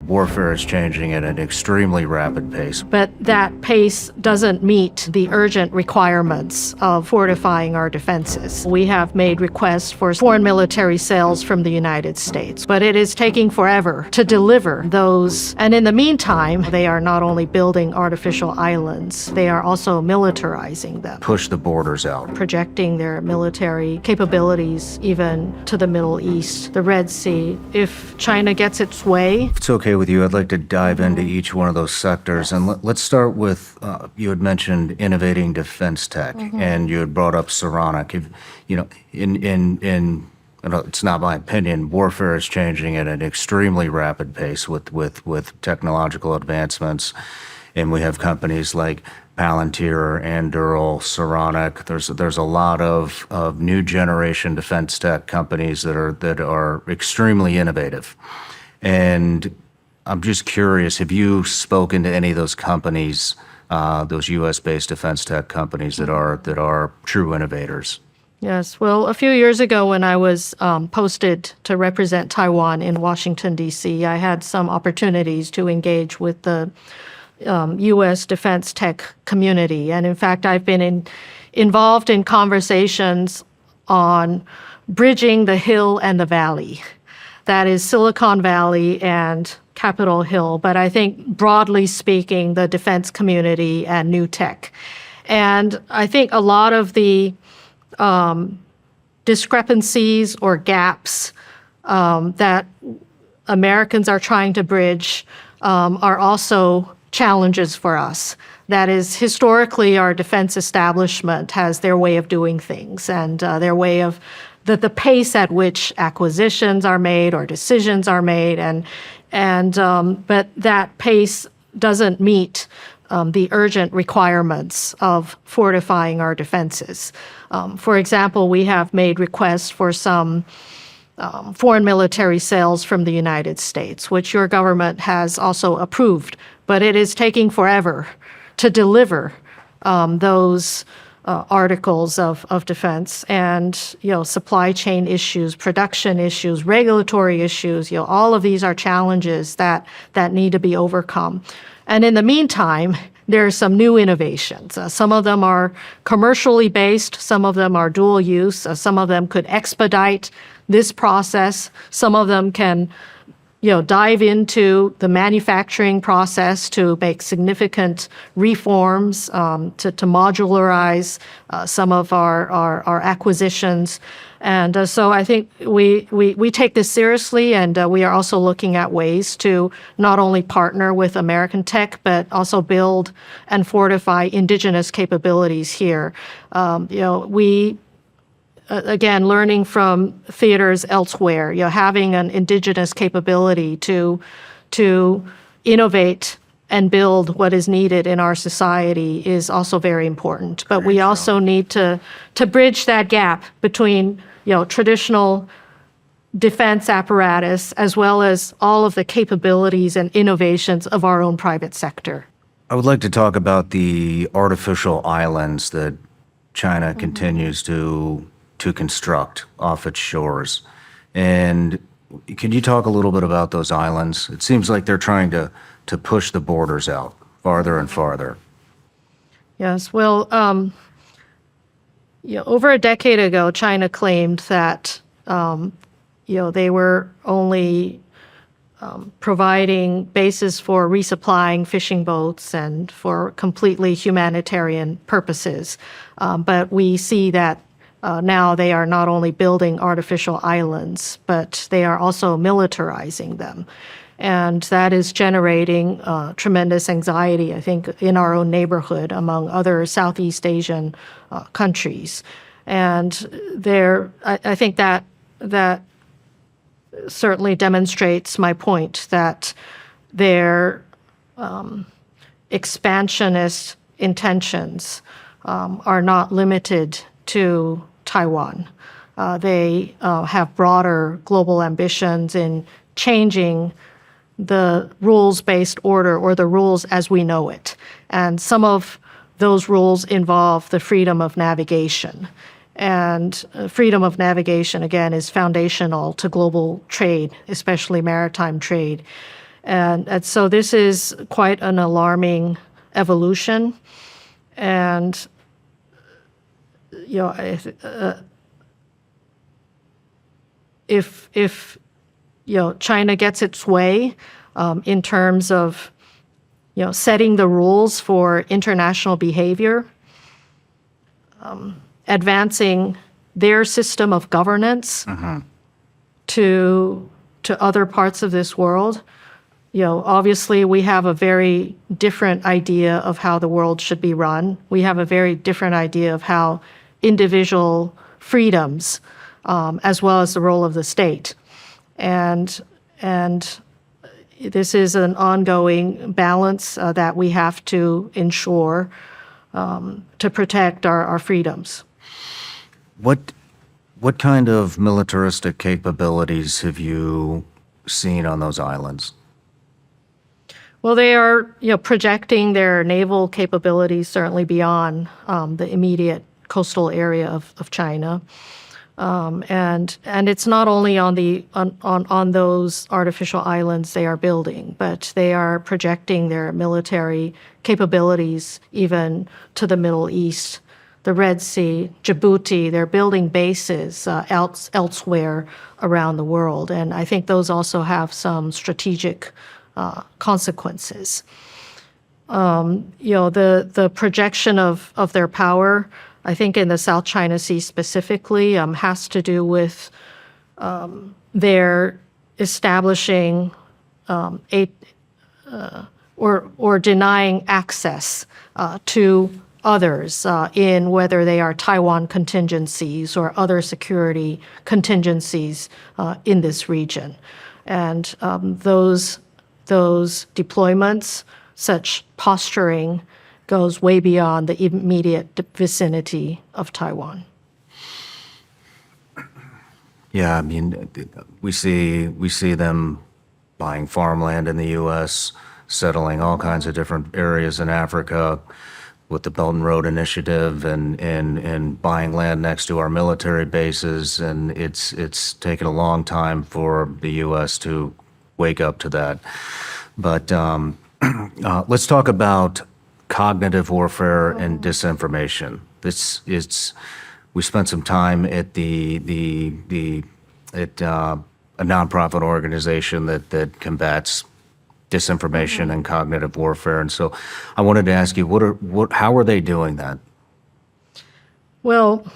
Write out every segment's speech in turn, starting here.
Warfare is changing at an extremely rapid pace. But that pace doesn't meet the urgent requirements of fortifying our defenses. We have made requests for foreign military sales from the United States, but it is taking forever to deliver those. And in the meantime, they are not only building artificial islands, they are also militarizing them. Push the borders out. Projecting their military capabilities even to the Middle East, the Red Sea. If China gets its way. If it's okay with you, I'd like to dive into each one of those sectors. And let's start with, you had mentioned innovating defense tech, and you had brought up Saronic. It's not my opinion, warfare is changing at an extremely rapid pace with technological advancements. And we have companies like Palantir, Anduril, Saronic. There's a lot of new generation defense tech companies that are extremely innovative. And I'm just curious, have you spoken to any of those companies, those U.S.-based defense tech companies that are true innovators? Yes. Well, a few years ago when I was posted to represent Taiwan in Washington, D.C., I had some opportunities to engage with the U.S. defense tech community. And in fact, I've been involved in conversations on bridging the hill and the valley. That is Silicon Valley and Capitol Hill, but I think broadly speaking, the defense community and new tech. And I think a lot of the discrepancies or gaps that Americans are trying to bridge are also challenges for us. That is, historically, our defense establishment has their way of doing things and their way of the pace at which acquisitions are made or decisions are made, but that pace doesn't meet the urgent requirements of fortifying our defenses. For example, we have made requests for some foreign military sales from the United States, which your government has also approved, but it is taking forever to deliver those articles of defense, and supply chain issues, production issues, regulatory issues. All of these are challenges that need to be overcome. And in the meantime, there are some new innovations. Some of them are commercially based. Some of them are dual use. Some of them could expedite this process. Some of them can dive into the manufacturing process to make significant reforms, to modularize some of our acquisitions. And so I think we take this seriously, and we are also looking at ways to not only partner with American tech, but also build and fortify indigenous capabilities here. Again, learning from theaters elsewhere, having an indigenous capability to innovate and build what is needed in our society is also very important. But we also need to bridge that gap between traditional defense apparatus as well as all of the capabilities and innovations of our own private sector. I would like to talk about the artificial islands that China continues to construct off its shores. And can you talk a little bit about those islands? It seems like they're trying to push the borders out farther and farther. Yes, well, over a decade ago, China claimed that they were only providing bases for resupplying fishing boats and for completely humanitarian purposes. But we see that now they are not only building artificial islands, but they are also militarizing them. And that is generating tremendous anxiety, I think, in our own neighborhood among other Southeast Asian countries. And I think that certainly demonstrates my point that their expansionist intentions are not limited to Taiwan. They have broader global ambitions in changing the rules-based order or the rules as we know it. And some of those rules involve the freedom of navigation. And freedom of navigation, again, is foundational to global trade, especially maritime trade. And so this is quite an alarming evolution. And, if China gets its way in terms of setting the rules for international behavior, advancing their system of governance to other parts of this world. Obviously we have a very different idea of how the world should be run. We have a very different idea of how individual freedoms, as well as the role of the state. And this is an ongoing balance that we have to ensure to protect our freedoms. What kind of militaristic capabilities have you seen on those islands? Well, they are projecting their naval capabilities certainly beyond the immediate coastal area of China. And it's not only on those artificial islands they are building, but they are projecting their military capabilities even to the Middle East, the Red Sea, Djibouti. They're building bases elsewhere around the world, and I think those also have some strategic consequences. The projection of their power, I think in the South China Sea specifically, has to do with their establishing or denying access to others in whether they are Taiwan contingencies or other security contingencies in this region. And those deployments, such posturing, goes way beyond the immediate vicinity of Taiwan. Yeah, I mean, we see them buying farmland in the U.S., settling all kinds of different areas in Africa with the Belt and Road Initiative, and buying land next to our military bases, and it's taken a long time for the U.S. to wake up to that. But let's talk about cognitive warfare and disinformation. We spent some time at a nonprofit organization that combats disinformation and cognitive warfare, and so I wanted to ask you, how are they doing that? Well,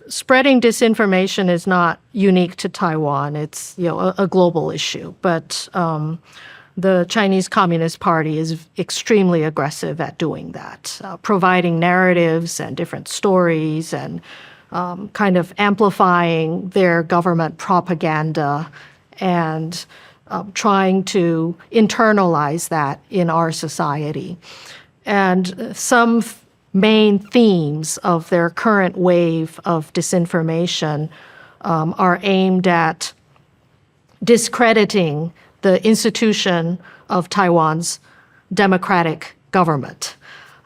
spreading disinformation is not unique to Taiwan. It's a global issue, but the Chinese Communist Party is extremely aggressive at doing that, providing narratives and different stories and kind of amplifying their government propaganda and trying to internalize that in our society. And some main themes of their current wave of disinformation are aimed at discrediting the institution of Taiwan's democratic government.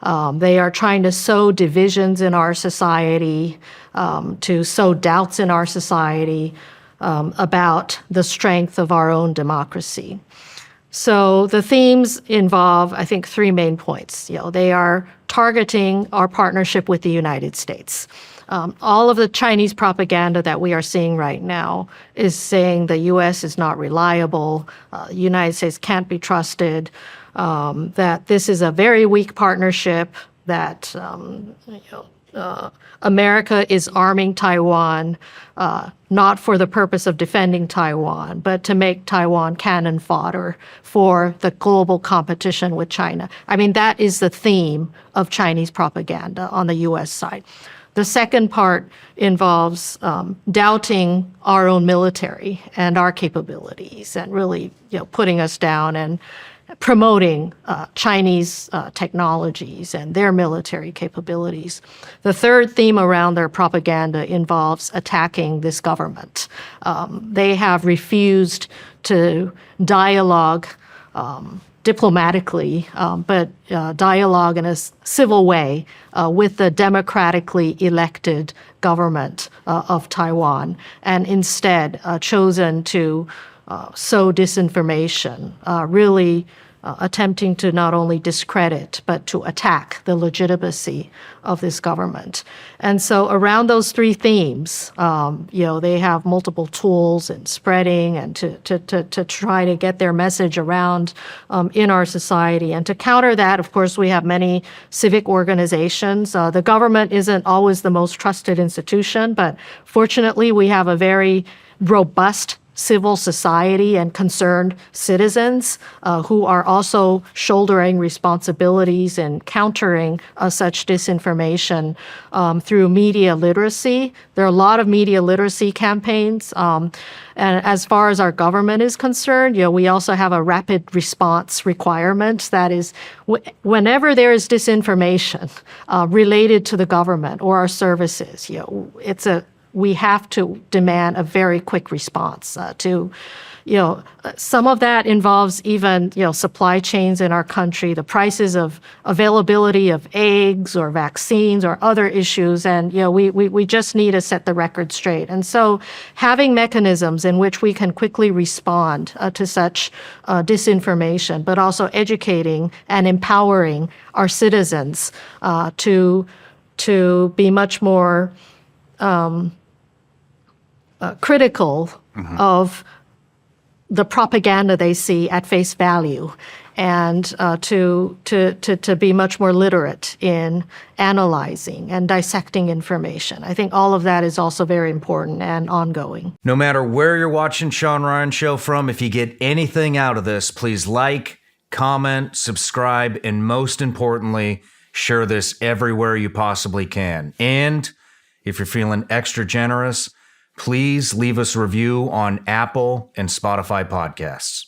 They are trying to sow divisions in our society, to sow doubts in our society about the strength of our own democracy. So the themes involve, I think, three main points. They are targeting our partnership with the United States. All of the Chinese propaganda that we are seeing right now is saying the U.S. is not reliable, the United States can't be trusted, that this is a very weak partnership, that America is arming Taiwan, not for the purpose of defending Taiwan, but to make Taiwan cannon fodder for the global competition with China. I mean, that is the theme of Chinese propaganda on the U.S. side. The second part involves doubting our own military and our capabilities, and really putting us down and promoting Chinese technologies and their military capabilities. The third theme around their propaganda involves attacking this government. They have refused to dialogue diplomatically, but dialogue in a civil way with the democratically elected government of Taiwan, and instead chosen to sow disinformation, really attempting to not only discredit, but to attack the legitimacy of this government. And so around those three themes, they have multiple tools in spreading and to try to get their message around in our society. And to counter that, of course, we have many civic organizations. The government isn't always the most trusted institution, but fortunately, we have a very robust civil society and concerned citizens who are also shouldering responsibilities in countering such disinformation through media literacy. There are a lot of media literacy campaigns. And as far as our government is concerned, we also have a rapid response requirement. That is, whenever there is disinformation related to the government or our services, we have to demand a very quick response some of that involves even, supply chains in our country, the prices of availability of eggs or vaccines or other issues. And, we just need to set the record straight. And so having mechanisms in which we can quickly respond to such disinformation, but also educating and empowering our citizens to be much more critical of the propaganda they see at face value, and to be much more literate in analyzing and dissecting information. I think all of that is also very important and ongoing. No matter where you're watching Sean Ryan Show from, if you get anything out of this, please like, comment, subscribe, and most importantly, share this everywhere you possibly can. And if you're feeling extra generous, please leave us a review on Apple and Spotify podcasts.